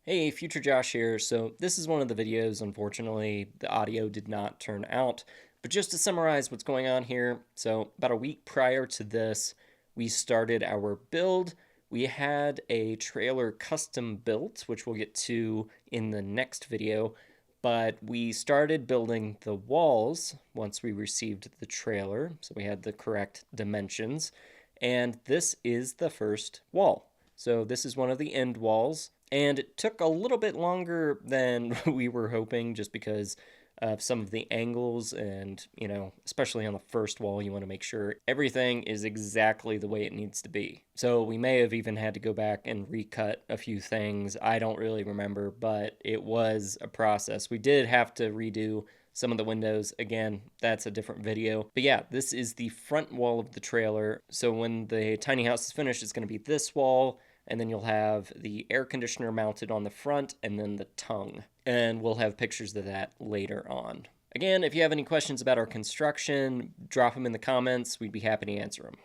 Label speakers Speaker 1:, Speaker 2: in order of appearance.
Speaker 1: Hey, Future Josh here. So, this is one of the videos. Unfortunately, the audio did not turn out. But just to summarize what's going on here, so about a week prior to this, we started our build. We had a trailer custom built, which we'll get to in the next video. But we started building the walls once we received the trailer. So, we had the correct dimensions. And this is the first wall. So, this is one of the end walls. And it took a little bit longer than we were hoping just because of some of the angles. And, especially on the first wall, you want to make sure everything is exactly the way it needs to be. So we may have even had to go back and recut a few things. I don't really remember, but it was a process. We did have to redo some of the windows. Again, that's a different video. But yeah, this is the front wall of the trailer. So when the tiny house is finished, it's going to be this wall, and then you'll have the air conditioner mounted on the front and then the tongue. And we'll have pictures of that later on. Again, if you have any questions about our construction, drop them in the comments. We'd be happy to answer them.